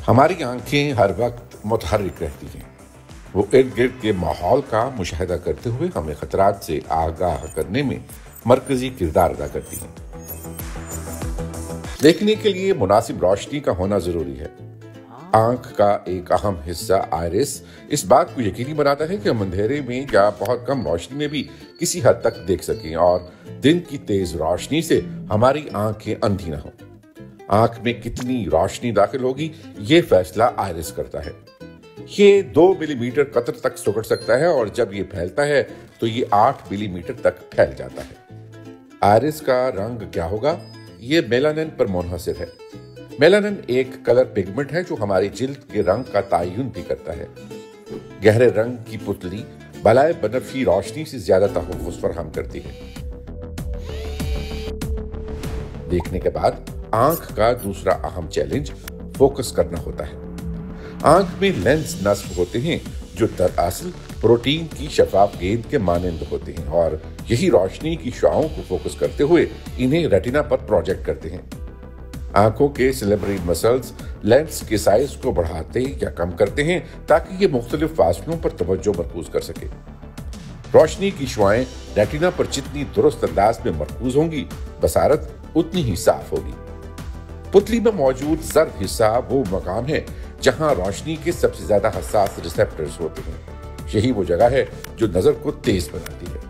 ہماری آنکھیں ہر وقت متحرک رہتی ہیں۔ وہ ارد گرد کے ماحول کا مشاہدہ کرتے ہوئے ہمیں خطرات سے آگاہ کرنے میں مرکزی کردار ادا کرتی ہیں۔ دیکھنے کے لیے مناسب روشنی کا ہونا ضروری ہے۔ آنکھ کا ایک اہم حصہ آئرس اس بات کو یقینی بناتا ہے کہ ہم اندھیرے میں یا بہت کم روشنی میں بھی کسی حد تک دیکھ سکیں اور دن کی تیز روشنی سے ہماری آنکھیں اندھی نہ ہوں۔ آنکھ میں کتنی روشنی داخل ہوگی یہ فیصلہ آئرس کرتا ہے۔ یہ 2 ملی میٹر قطر تک سکڑ سکتا ہے اور جب یہ پھیلتا ہے تو یہ 8 ملی میٹر تک پھیل جاتا ہے۔ آئرس کا رنگ کیا ہوگا؟ یہ میلانن پر منحصر ہے۔ میلانن ایک کلر پگمنٹ ہے جو ہماری جلد کے رنگ کا تعین بھی کرتا ہے۔ گہرے رنگ کی پتلی بالائے بنفشی روشنی سے زیادہ تحفظ فراہم کرتی ہے۔ دیکھنے کے بعد آنکھ کا دوسرا اہم چیلنج فوکس کرنا ہوتا ہے۔ آنکھ میں لینس نصب ہوتے ہیں جو دراصل پروٹین کی شفاف گیند کے مانند ہوتے ہیں اور یہی روشنی کی شعاعوں کو فوکس کرتے ہوئے انہیں ریٹنا پر پروجیکٹ کرتے ہیں۔ آنکھوں کے سیلیبری مسلز لینس کے سائز کو بڑھاتے یا کم کرتے ہیں تاکہ یہ مختلف فاصلوں پر توجہ مرکوز کر سکے۔ روشنی کی شعاعیں ریٹنا پر جتنی درست انداز میں مرکوز ہوں گی بصارت اتنی ہی صاف ہوگی۔ پتلی میں موجود زرد حصہ وہ مقام ہے جہاں روشنی کے سب سے زیادہ حساس ریسیپٹرز ہوتے ہیں۔ یہی وہ جگہ ہے جو نظر کو تیز بناتی ہے۔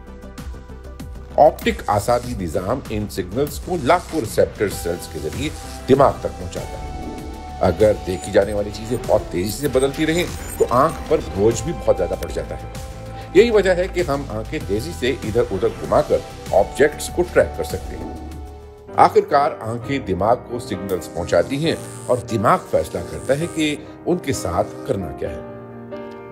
آپٹک اعصابی نظام ان سگنلز کو لاکھوں ریسیپٹر سیلز کے ذریعے دماغ تک پہنچاتا ہے۔ اگر دیکھی جانے والی چیزیں بہت تیزی سے بدلتی رہیں تو آنکھ پر بوجھ بھی بہت زیادہ بڑھ جاتا ہے۔ یہی وجہ ہے کہ ہم آنکھیں تیزی سے ادھر ادھر گھما کر آبجیکٹس کو ٹریک کر سکتے ہیں۔ آخرکار آنکھیں دماغ کو سگنلز پہنچاتی ہیں اور دماغ فیصلہ کرتا ہے کہ ان کے ساتھ کرنا کیا ہے۔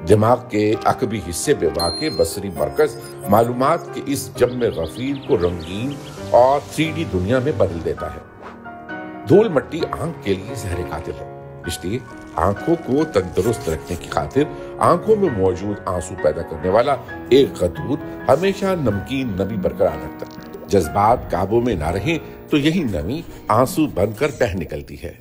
دماغ کے عقبی حصے میں واقع بصری مرکز معلومات کے اس جمع غفیر کو رنگین اور 3D دنیا میں بدل دیتا ہے۔ دھول مٹی آنکھ کے لیے زہر قاتل ہے، اس لیے آنکھوں کو تندرست رکھنے کی خاطر آنکھوں میں موجود آنسو پیدا کرنے والا ایک خطوط ہمیشہ نمکین نمی برقرار رکھتا ہے۔ جذبات قابو میں نہ رہیں تو یہی نمی آنسو بن کر بہہ نکلتی ہے۔